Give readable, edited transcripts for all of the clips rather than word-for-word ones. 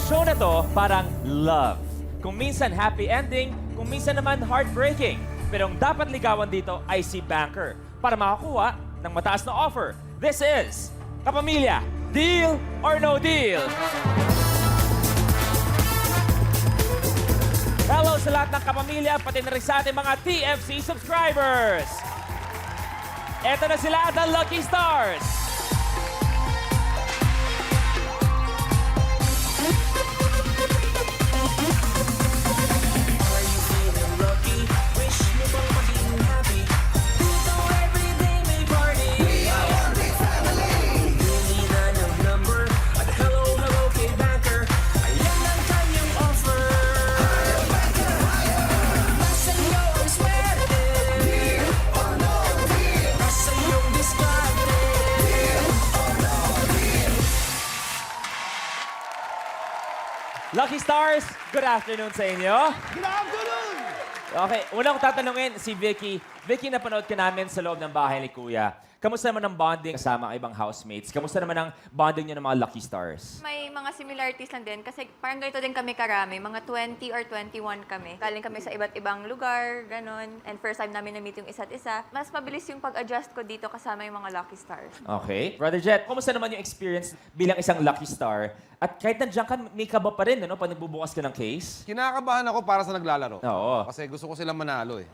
show na to parang love. Kung minsan happy ending, kung minsan naman heartbreaking. Pero ang dapat ligawan dito ay si Banker para makakuha ng mataas na offer. This is Kapamilya, Deal or No Deal? Hello sa lahat ng kapamilya, pati na rin sa ating mga TFC subscribers. Eto na sila, the Lucky Stars. Lucky Stars, good afternoon sa inyo. Good afternoon! Okay, una kong tatanungin si Vicky. Vicky, napanood ka namin sa loob ng bahay ni Kuya. Kamusta naman ang bonding kasama ang ibang housemates? Kamusta naman ang bonding niyo ng mga Lucky Stars? May mga similarities lang din kasi parang ganito din kami karami. Mga 20 or 21 kami. Galing kami sa iba't ibang lugar, ganon. And first time namin na-meet yung isa't isa. Mas mabilis yung pag-adjust ko dito kasama yung mga Lucky Stars. Okay. Brother Jet, kumusta naman yung experience bilang isang Lucky Star? At kahit nandiyan ka, may kaba pa rin, ano, pag nagbubukas ka ng case? Kinakabahan ako para sa naglalaro. Oo. Kasi gusto ko silang manalo eh.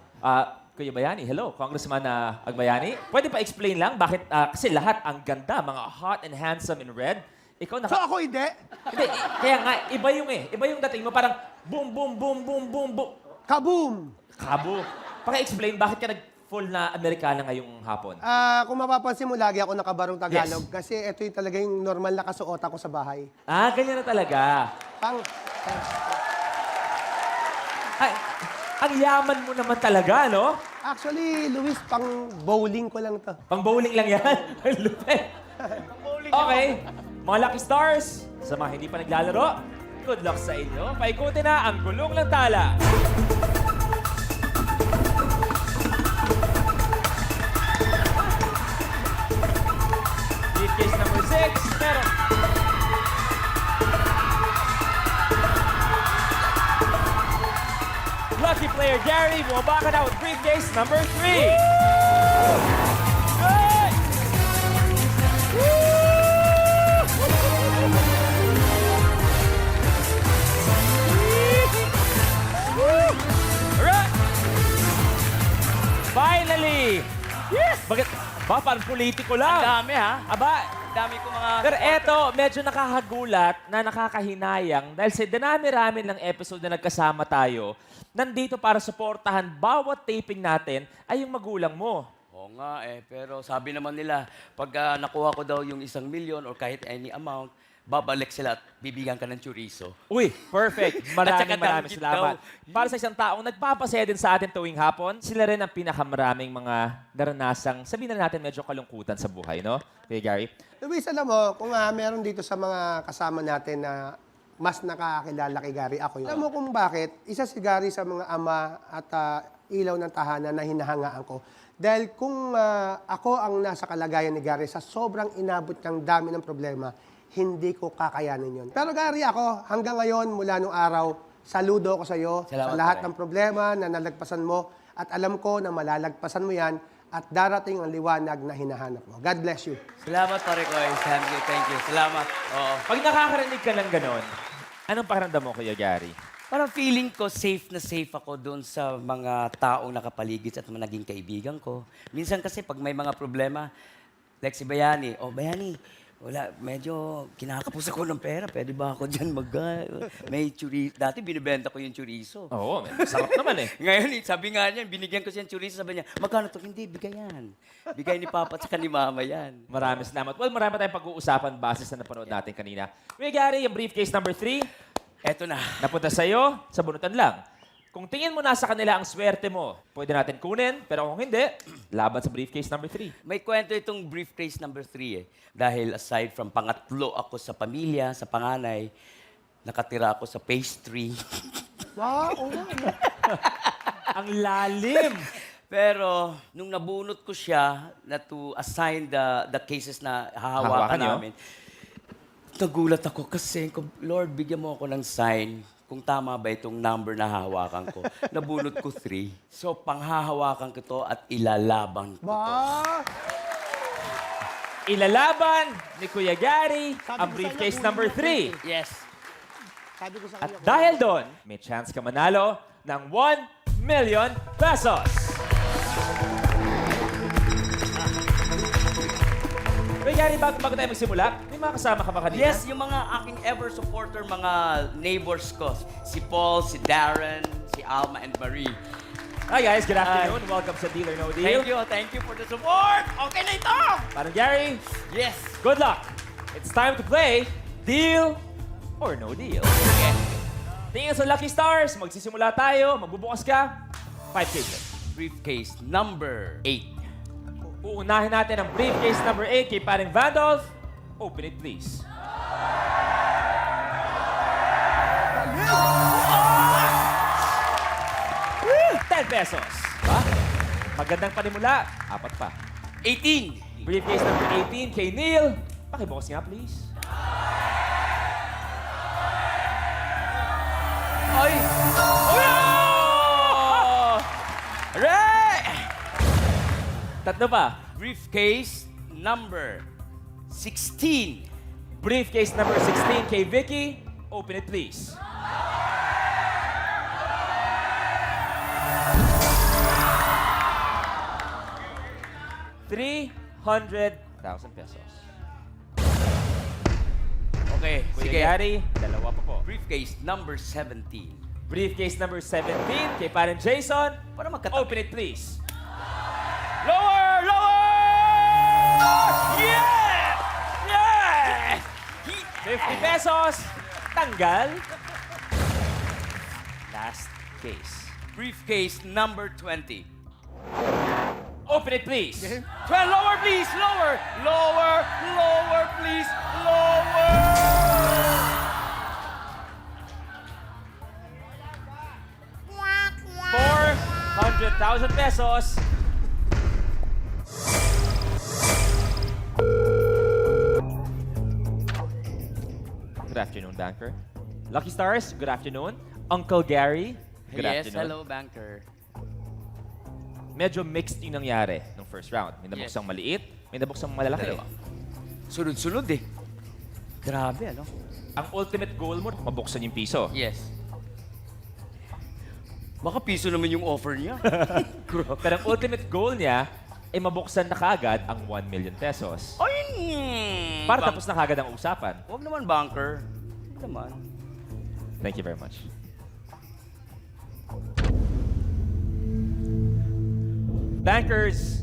Kuya Bayani, hello. Congressman Agbayani. Pwede pa explain lang bakit, kasi lahat ang ganda, mga hot and handsome in red. Ikaw So ako hindi? Hindi, kaya nga, iba yung dating mo, parang boom, boom, boom, boom, boom, boom. Kaboom! Kabo. Paki-explain, bakit ka nag-full na Amerikana ngayong hapon? Kung mapapansin mo, lagi ako nakabarong Tagalog. Yes. Kasi ito yung talaga yung normal na kasuotan ko sa bahay. Ganyan na talaga. Ay, ang yaman mo naman talaga, no? Actually, Luis, pang bowling ko lang to. Pang bowling lang yan. Ang lupit. Okay. Mga Lucky Stars, sa mga hindi pa naglalaro, good luck sa inyo. Paikutin na ang gulong ng tala. Briefcase number 6, meron. Lucky player Gary, bumaba ka na with briefcase number 3. Good! Alright! Finally! Yes! Bakit? Parang politiko lang. Ang dami, ha? Aba, Ang dami ko mga... pero eto, medyo nakakagulat na nakakahinayang dahil sa dinami-rami ng episode na nagkasama tayo, nandito para suportahan bawat taping natin ay yung magulang mo. Oo nga pero sabi naman nila, pag nakuha ko daw yung 1 million or kahit any amount, babalik sila at bibigyan ka ng chorizo. Uy, perfect. At saka Maraming danggit salamat. daw. Para sa isang taong nagpapasaya din sa atin tuwing hapon, sila rin ang pinakamaraming mga naranasang, sabihin na natin medyo kalungkutan sa buhay, no? Kuya Gary? Luis, alam mo, kung meron dito sa mga kasama natin na mas nakakakilala kay Gary, ako yun. Alam mo kung bakit? Isa si Gary sa mga ama at ilaw ng tahanan na hinahangaan ko. Dahil kung ako ang nasa kalagayan ni Gary sa sobrang inabot ng dami ng problema, hindi ko kakayanin yun. Pero Gary, ako hanggang ngayon, mula nung araw, saludo ako sa iyo sa Salamat, lahat pare. ng problema na nalagpasan mo at alam ko na malalagpasan mo yan at darating ang liwanag na hinahanap mo. God bless you. Salamat, pare ko. Thank you. Salamat. Oo. Pag nakakarinig ka ng ganon, anong pakiramdam mo, Kuya Gary? Parang feeling ko safe na safe ako doon sa mga taong nakapaligid at mga naging kaibigan ko. Minsan kasi pag may mga problema, like si Bayani, Bayani, wala, medyo kinakapos ako ng pera. Pwede ba ako dyan may chorizo? Dati binibenta ko yung chorizo. Oo, sarap naman eh. Ngayon, sabi nga niya, binigyan ko siya ng chorizo. Sabi niya, magkano to? Hindi, bigay yan. Bigay ni Papa at saka ni Mama yan. Maraming salamat. Well, marami tayong pag-uusapan base sa napanood natin kanina. Kuya Gary, yung briefcase number 3, Eto na. napunta sa'yo, sa bunutan lang. Kung tingin mo nasa kanila ang swerte mo, pwede natin kunin. Pero kung hindi, laban sa briefcase number 3. May kwento itong briefcase number 3 eh. Dahil aside from pangatlo ako sa pamilya, sa panganay, nakatira ako sa pastry. Wow, Ang lalim! Pero nung nabunot ko siya na to assign the cases na hahawakan Hahawakan niyo? namin, nagulat ako kasi, Lord, bigyan mo ako ng sign kung tama ba itong number na hahawakan ko. Nabunot ko 3. So, panghahawakan ko to at ilalaban ko to. Ba? Ilalaban ni Kuya Gary ang ko briefcase sa inyo, number kunin 3. Yes. Sabi ko sa At kanya. dahil doon, may chance ka manalo ng 1 million pesos. Kuya Gary, bago tayo magsimula, may mga kasama ka ba kanina? Yes, yung mga aking ever supporter, mga neighbors ko. Si Paul, si Darren, si Alma, and Marie. Hi guys, good afternoon. Welcome sa Deal or No Deal. Thank you for the support! Okay na ito! Parang Gary, Yes! good luck. It's time to play Deal or No Deal. Yes. Tingin sa Lucky Stars, magsisimula tayo, magbubukas ka, 5 cases. Briefcase number 8. Uunahin natin ang briefcase number 8 kay Paring Vandolph. Open it, please. ₱10. Ba? Magandang panimula. 4 pa. 18. Briefcase number 18 kay Neil. Pakibukas nga, please. Ay! Oh! Aray! 3 pa. Briefcase number 16. Briefcase number 16 kay Vicky. Open it, please. ₱300,000. Okay, Kuya sige. Gary, 2 pa po. Briefcase number 17. Briefcase number 17 kay Parang Jason. Para magkatabi. Open it, please. Lower! Lower! Yeah! Yeah! ₱50. Tanggal. Last case. Briefcase number 20. Open it, please. 12, lower please, lower! Lower, lower please, lower! ₱400,000. Good afternoon, Banker. Lucky Stars, good afternoon. Uncle Gary, good Yes, afternoon. hello, banker. Medyo mixed yung nangyari nung first round. May nabuksang maliit, may nabuksang malalaki. Dalawa. Sunod-sunod eh. Grabe, ano? Ang ultimate goal mo, mabuksan yung piso. Yes. Baka piso naman yung offer niya. Pero ang ultimate goal niya ay mabuksan na kaagad ang ₱1 million. Ay! Para tapos na kaagad ang usapan. Huwag naman, banker. Huwag naman. Thank you very much. Bankers,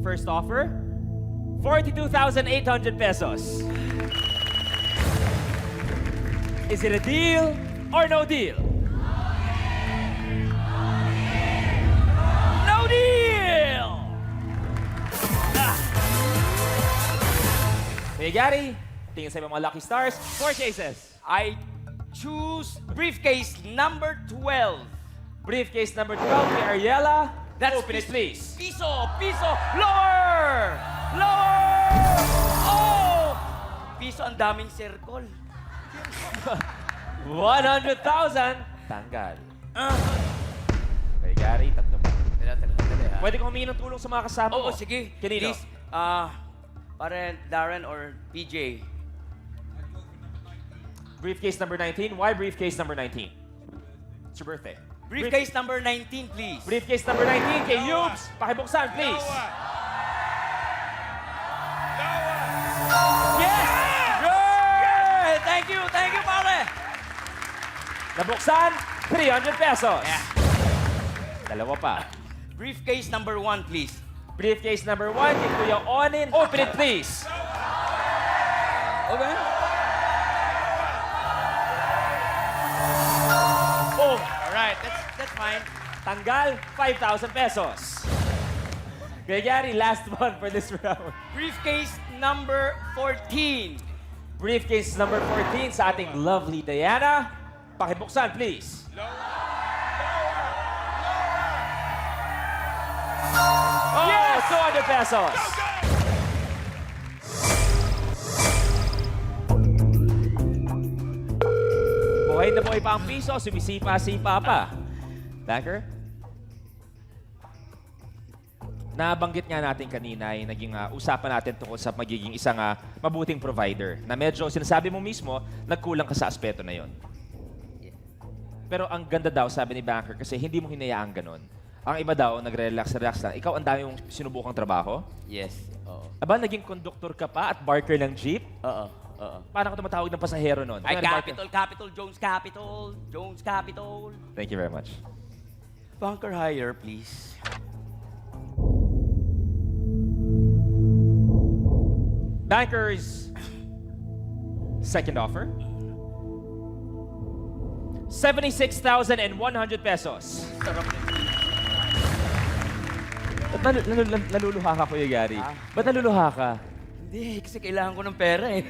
first offer, ₱42,800. Is it a deal or no deal? No deal! Kuya Gary, tingin sa mga Lucky Stars, 4 cases. I choose briefcase number 12. Briefcase number 12 kay Ariela. That's Open it, please. Piso! Piso! Lower! Lower! Oh! Piso, ang daming circle. 100,000. Tanggal. Kay Gary, 3 pa. Dali, ha? Pwede kong humingi ng tulong sa mga kasama Oo, mo. sige. Kanino? Please, parang Darren or PJ. Briefcase number 19. Why briefcase number 19? It's your birthday. Briefcase number 19, please. Briefcase number 19 kay Yubes. Pakibuksan, please. Yes! Good! Thank you, pare. Nabuksan, ₱300. Yeah. 2 pa. Briefcase number 1, please. Briefcase number 1 kay Kuya Onin. Open it, please. Okay. Oh, Alright, that's fine. tanggal, ₱5,000. Kuya Gary, last one for this round. Briefcase number 14. Briefcase number 14 sa ating lovely Diana. Pakibuksan, please. Yes, ₱200. na buhay pa ang piso, sumisipa-sipa pa. Banker? Nabanggit nga natin kanina yung naging usapan natin tungkol sa magiging isang mabuting provider na medyo sinasabi mo mismo, nagkulang ka sa aspeto na yon. Pero ang ganda daw, sabi ni Banker, kasi hindi mo hinayaang ganon. Ang iba daw, nagre-relax-relax lang. Ikaw, ang dami mong sinubukang trabaho. Yes, oo. Aba, naging conductor ka pa at barker ng jeep? Oo, oo. Paano ka tumatawag ng pasahero nun? Ay, Ano, Capital, Jones Capital. Thank you very much. Bunker hire, please. Banker's second offer. 76,100 pesos. Sarap na. Ba't naluluha ka, Kuya Gary? Ba't naluluha ka? Hindi, kasi kailangan ko ng pera eh.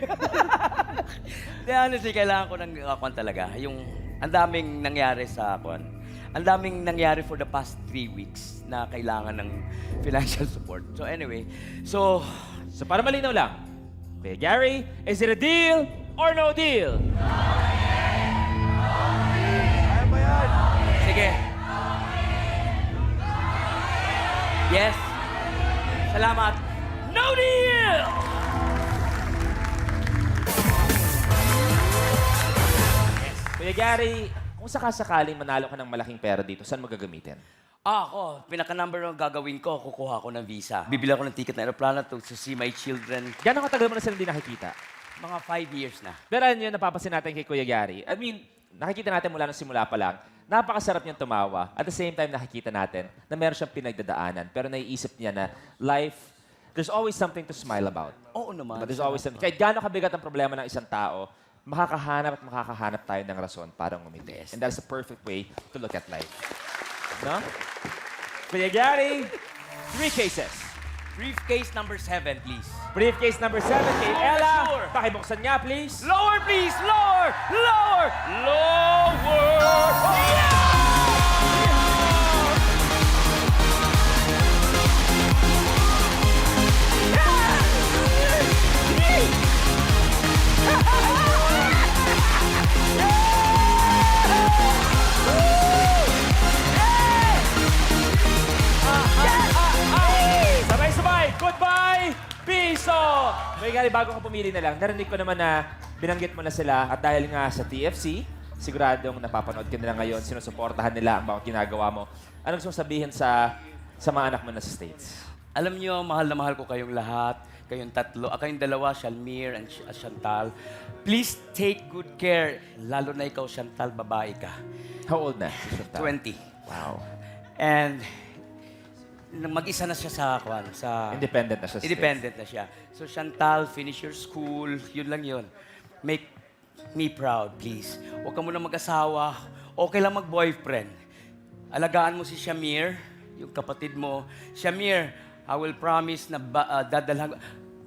Hindi, honestly, kailangan ko ng akuan talaga. Yung, ang daming nangyari sa akuan. Ang daming nangyari for the past 3 weeks na kailangan ng financial support. So anyway, so Para malinaw lang, Kuya Gary, is it a deal or no deal? sige. Yes. Salamat. No deal! Kuya Gary, kung sakasakaling manalo ka ng malaking pera dito, saan mo gagamitin? Ako, pinaka-number 1 gagawin ko, kukuha ko ng visa. Bibili ako ng ticket na aeroplano to see my children. Gano'ng katagal mo na sila hindi nakikita? Mga 5 years na. Pero ano yun, napapansin natin kay Kuya Gary. I mean, nakikita natin mula nung simula pa lang, napakasarap niyang tumawa. At the same time, nakikita natin na meron siyang pinagdadaanan. Pero naiisip niya na life, there's always something to smile about. Oo naman. But there's always something. Kahit gano'ng kabigat ang problema ng isang tao, makakahanap tayo ng rason para ngumiti. And that's the perfect way to look at life. No? Kuya Gary, 3 cases. Briefcase number 7, please. Briefcase number 7 kay Sure, Ella. sure. Pakibuksan niya, please. Lower, please! Lower! Lower! Lower! Sabay-sabay! Goodbye! Piso! Kuya Gary, bago ka pumili na lang, narinig ko naman na binanggit mo na sila at dahil nga sa TFC, siguradong napapanood ka nila ngayon, sinusuportahan nila ang bawat ginagawa mo. Anong gusto mong sabihin sa mga anak mo na sa States? Alam niyo, mahal na mahal ko kayong lahat. Kayong tatlo. Kayong dalawa, Shalmir and Chantal. Please take good care. Lalo na ikaw, Chantal, babae ka. How old na? si Chantal? 20. Wow. And mag-isa na siya sa Independent na siya sa Independent na siya. So Chantal, finish your school. Yun lang yun. Make me proud, please. Huwag ka muna mag-asawa. Okay lang mag-boyfriend. Alagaan mo si Shamir, yung kapatid mo. Shamir, I will promise na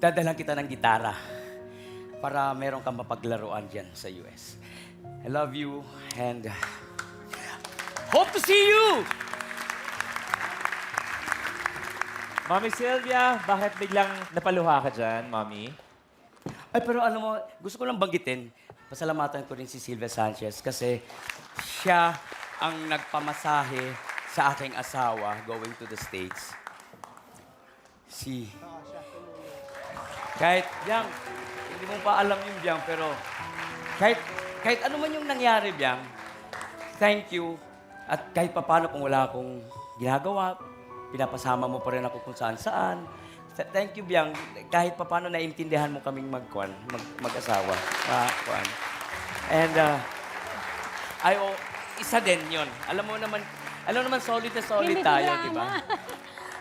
dadalhan kita ng gitara para meron kang mapaglaruan dyan sa US. I love you and hope to see you! Mami Sylvia, bakit biglang napaluha ka dyan, Mami? Ay, pero alam mo, gusto ko lang banggitin, pasalamatan ko rin si Silvia Sanchez kasi siya ang nagpamasahe sa aking asawa going to the States. Kahit, Biang, hindi mo pa alam yung Biang, pero kahit ano man yung nangyari, Biang, thank you. At kahit papano kung wala akong ginagawa, pinapasama mo pa rin ako kung saan-saan. Thank you, Biang. Kahit papano naiintindihan mo kaming mag-asawa. And, isa din yun. Alam naman solid na solid tayo, di ba?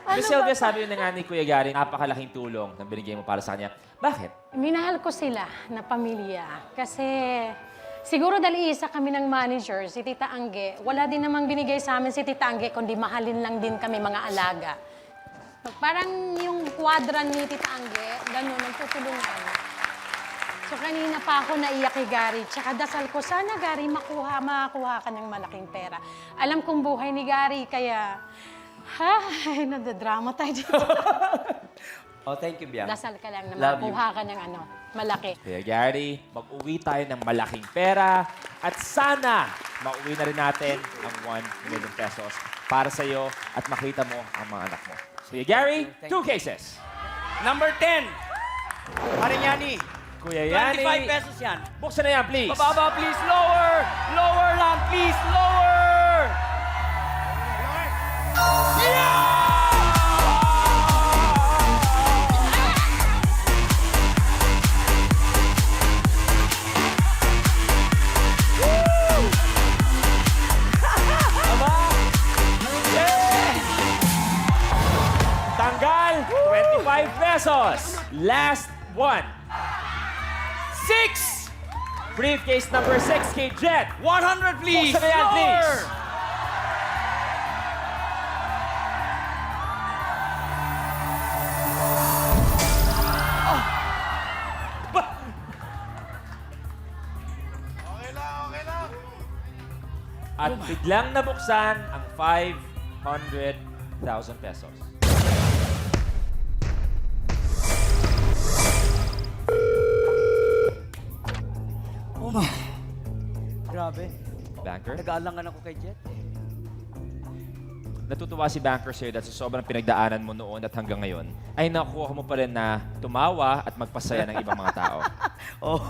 Miss Sylvia, sabi yun na nga ni Kuya Gary, napakalaking tulong na binigay mo para sa kanya. Bakit? Minahal ko sila na pamilya kasi siguro dahil isa kami ng manager, si Tita Angge, wala din namang binigay sa amin si Tita Angge, kundi mahalin lang din kami mga alaga. Parang yung kwadran ni Tita Angge, gano'n, nagtutulungan. So kanina pa ako naiyak kay Gary, tsaka dasal ko, sana Gary makakuha ka ng malaking pera. Alam kong buhay ni Gary, kaya, nadadrama tayo dito. Oh, thank you, Bianca. Dasal ka lang na Love you. makuha ka ng malaki. Kaya Gary, mag-uwi tayo ng malaking pera at sana mauwi na rin natin ang 1 million pesos para sa iyo at makita mo ang mga anak mo. Kuya Gary, 2 cases. Number 10. Marinyani. Kuya Yani, 25 pesos yan. buksan na yan, please. Bababa, please. Lower. Lower lang, please. Lower. Tanggal, 25 pesos. Last one. 6. Briefcase number 6 kay Jet. 100, please. Buksan na yan, please. At biglang nabuksan ang 500,000 pesos. Oh my. Grabe. Banker? Nag-aalangan ako kay Jet. Natutuwa si Banker sa'yo dahil sa sobrang pinagdaanan mo noon at hanggang ngayon, ay nakuha mo pa rin na tumawa at magpasaya ng ibang mga tao. Oh.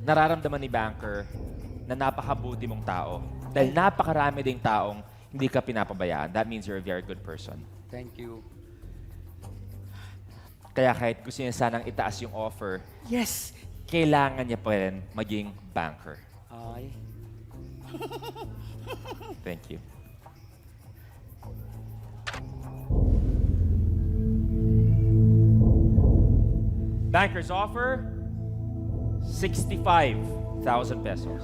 Nararamdaman ni Banker na napakabuti mong tao. Dahil napakarami ding taong hindi ka pinapabayaan. That means you're a very good person. Thank you. Kaya kahit gusto niya sanang itaas yung offer, Yes. kailangan niya pa rin maging banker. Ay. Thank you. Banker's offer, 65,000 pesos.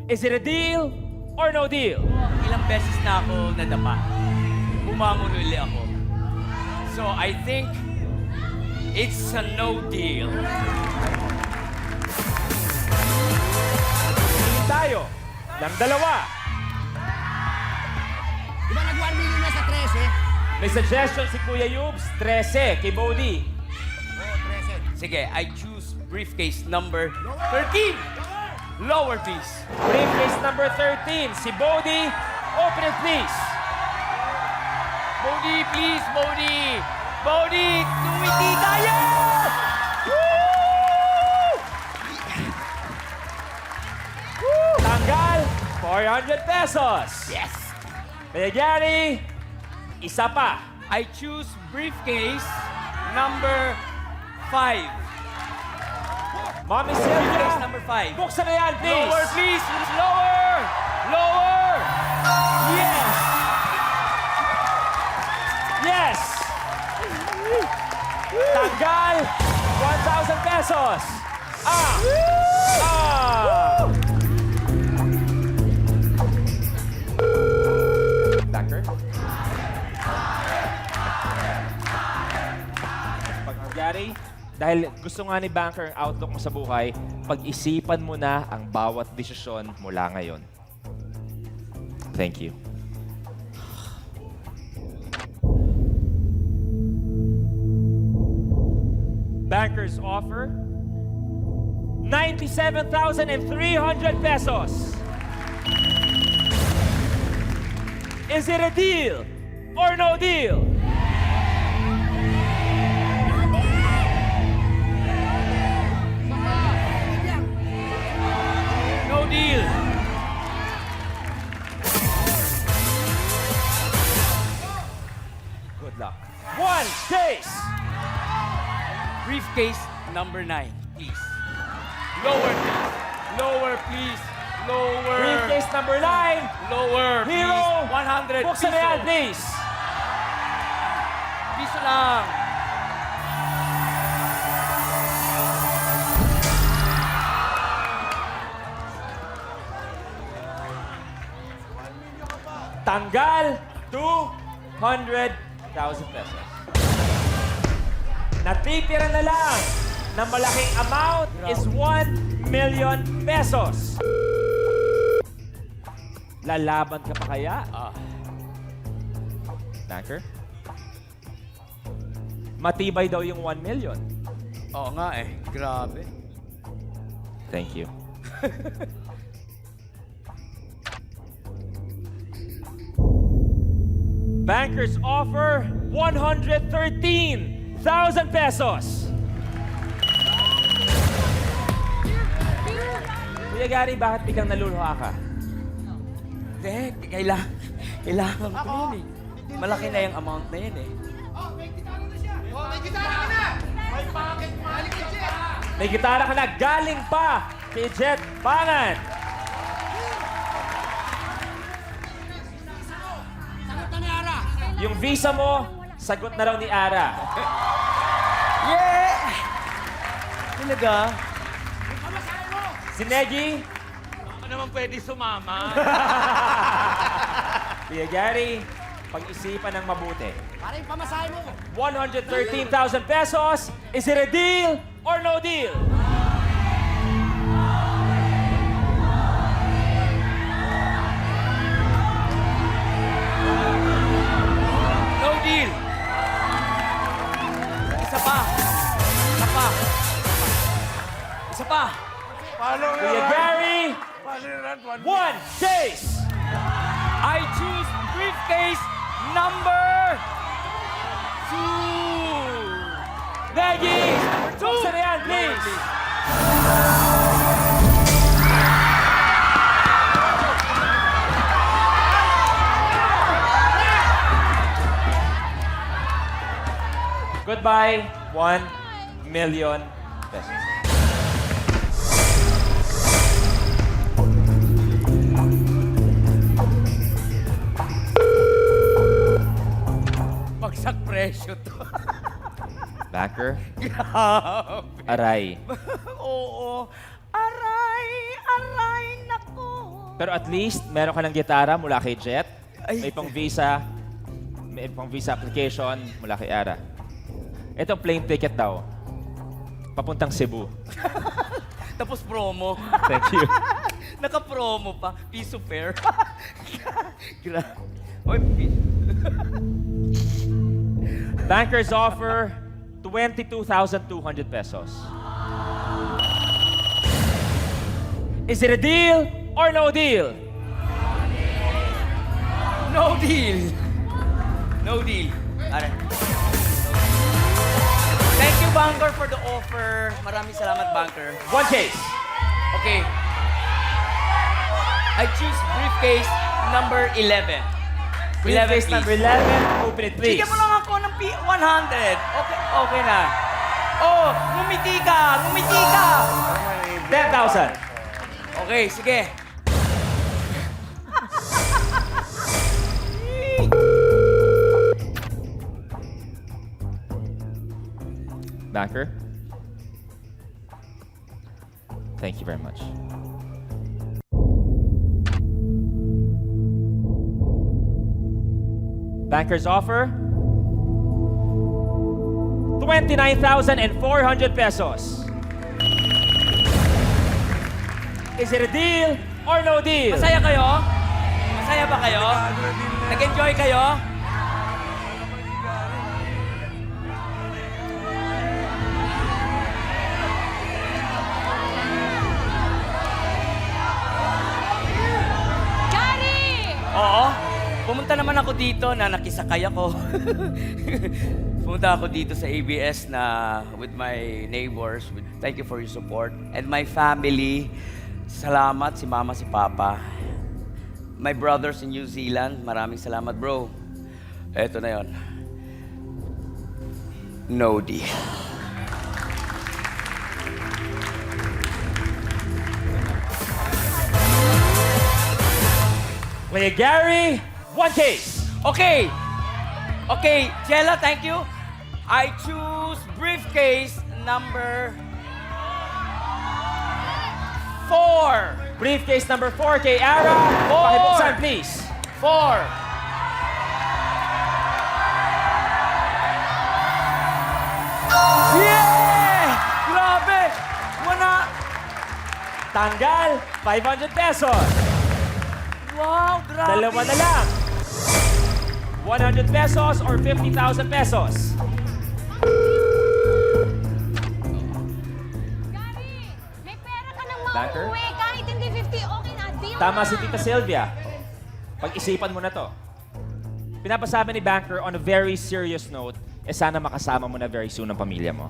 Is it a deal or no deal? Ilang beses na ako nadapa. Bumangon uli ako. So I think it's a no deal. Tayo ng dalawa. Di ba nag-1 million na sa 13? May suggestion si Kuya Yubs, 13 kay Bodie. Oo, 13. Sige, I choose briefcase number 13. Lower, please. Briefcase number 13, si Bodie. Open it, please. Bodie, please, Bodie. Bodie, tumiti tayo! Tanggal, 400 pesos. Yes! Kaya Gary, isa pa. I choose briefcase number 5. Mommy Briefcase Sylvia, number 5. buksan na yan, please. Lower, please! Lower! Lower! Yes! Yes! Tanggal, 1,000 pesos. Ah! Ah! Banker? Gary, dahil gusto nga ni Banker ang outlook mo sa buhay, pag-isipan mo na ang bawat desisyon mula ngayon. Thank you. Banker's offer, 97,300 pesos. Is it a deal or no deal? No deal. Good luck. One case. Briefcase number 9, please. Lower, please. Lower, please. Lower. Briefcase number 9. Lower, Hero. please. 100 Buksan na yan, please. Piso lang. Tanggal, 200,000 pesos. Natitira na lang na malaking amount is 1 million pesos. Lalaban ka pa kaya? Banker? Matibay daw yung 1 million. Oo nga eh. Grabe. Thank you. Bankers offer 113,000 pesos. Kuya Gary, bakit biglang naluluha ka? Hindi, kailangan ko yun eh. Malaki na yung amount na yun eh. May gitara ka na galing pa kay Jet Bangan. Yung visa mo, sagot na raw ni Ara. Yeah! Talaga? Si Negi, Ako naman pwede sumama. Kuya Gary, pag-isipan ng mabuti. Para yung pamasahe mo. 113,000 pesos. Is it a deal or no deal? No deal! Isa pa! Isa pa! Isa pa! Kuya Gary, one case. I choose briefcase number 2! Negi, buksan na yan, please. Goodbye, 1 million pesos. Bagsak presyo to. Banker, Grabe. aray. Oo. Aray, aray, nako. Pero at least, meron ka ng gitara mula kay Jet. Ay. May pang visa application mula kay Ara. Ito, plane ticket daw. Papuntang Cebu. Tapos promo. Thank you. Naka-promo pa. Piso fare. Grabe. Oy, Bankers offer 22,200 pesos. Is it a deal or no deal? no deal. No deal. Are. Thank you, Banker, for the offer. Maraming salamat, Banker. One case. Okay. I choose briefcase number 11. Briefcase please. number 11. Open it, please. Bigyan mo lang ako ng 100. Okay, okay na. Oh, ngumiti ka! Ngumiti ka! 10,000. Okay, sige. Banker. Thank you very much. Bankers offer 29,400 pesos. Is it a deal or no deal? Masaya kayo? Masaya ba kayo? Nag-enjoy kayo? Gary! Oo. Pumunta naman ako dito na nakisakay ako. Pumunta ako dito sa ABS na with my neighbors. Thank you for your support. And my family, salamat si Mama, si Papa. My brothers in New Zealand, maraming salamat, bro. Eto na yon. No deal. Kuya Gary, one case. Okay. Okay, Jella, thank you. I choose briefcase number 4. Briefcase number 4 kay Ara. Four. Pakibuksan, please. 4. Yeah! Grabe! Tanggal, 500 pesos. Wow, grabe! Dalawa na lang. 100 pesos or 50,000 pesos? Gary, may pera ka nang Banker? mauuwi. Kahit hindi 50, okay na. Deal Tama na. si Tita Sylvia. Pag-isipan mo na to. Pinapasabi ni Banker on a very serious note, sana makasama mo na very soon ang pamilya mo.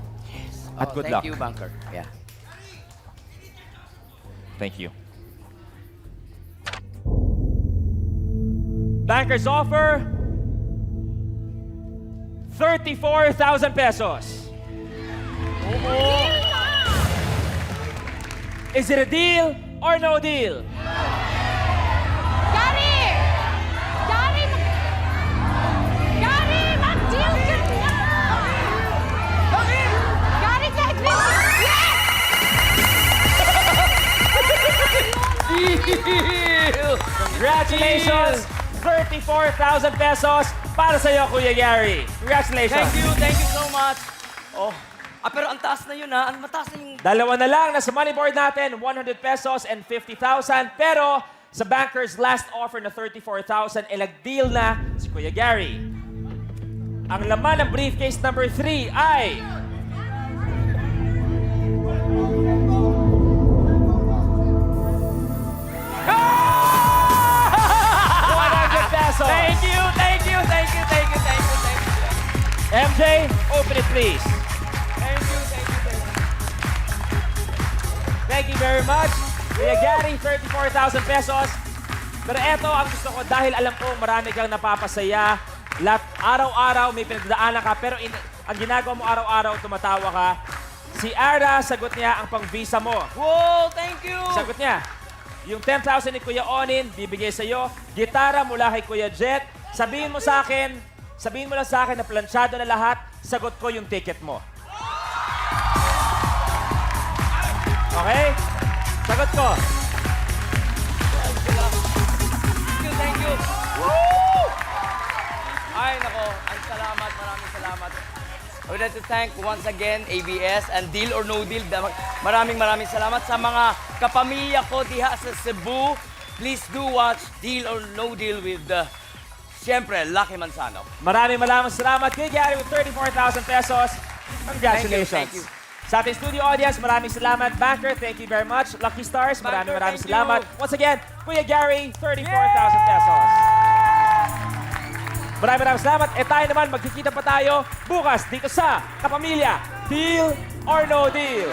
At good luck. Thank you, banker. Yeah. Thank you. Banker's offer, 34,000 pesos. Is it a deal or no deal? Gary! Gary! Gary, mag-deal ka na! Gary, kahit 50... Yes! Congratulations! 34,000 pesos para sa iyo, Kuya Gary. Congratulations. Thank you so much. Oh, pero ang taas na yun ha. Ang mataas na yung... Dalawa na lang nasa money board natin, 100 pesos and 50,000. Pero sa Banker's last offer na 34,000, nag-deal na si Kuya Gary. Ang laman ng briefcase number 3 ay... 100 pesos. Thank you. MJ, open it please. Thank you very much. Kuya Gary, 34,000 pesos. Pero eto ang gusto ko dahil alam ko marami kang napapasaya. Araw-araw may pinagdadaanan ka pero ang ginagawa mo araw-araw tumatawa ka. Si Ara, sagot niya ang pang-visa mo. Wow, thank you. Sagot niya. Yung 10,000 ni Kuya Onin, bibigay sa'yo. Gitara mula kay Kuya Jet. Sabihin mo lang sa akin na planchado na lahat, sagot ko yung ticket mo. Okay? Sagot ko. Thank you. Woo! Ay, nako. Ang salamat. Maraming salamat. I would like to thank once again ABS and Deal or No Deal. Maraming salamat sa mga kapamilya ko diha sa Cebu. Please do watch Deal or No Deal with siyempre, Lucky Manzano. Maraming salamat kay Gary with 34,000 pesos. Congratulations. Thank you. Sa ating studio audience, maraming salamat. Banker, thank you very much. Lucky Stars, maraming Banker, thank salamat. you. Once again, Kuya Gary, 34,000 pesos. Maraming salamat. Tayo naman, magkikita pa tayo bukas dito sa Kapamilya, Deal or No Deal.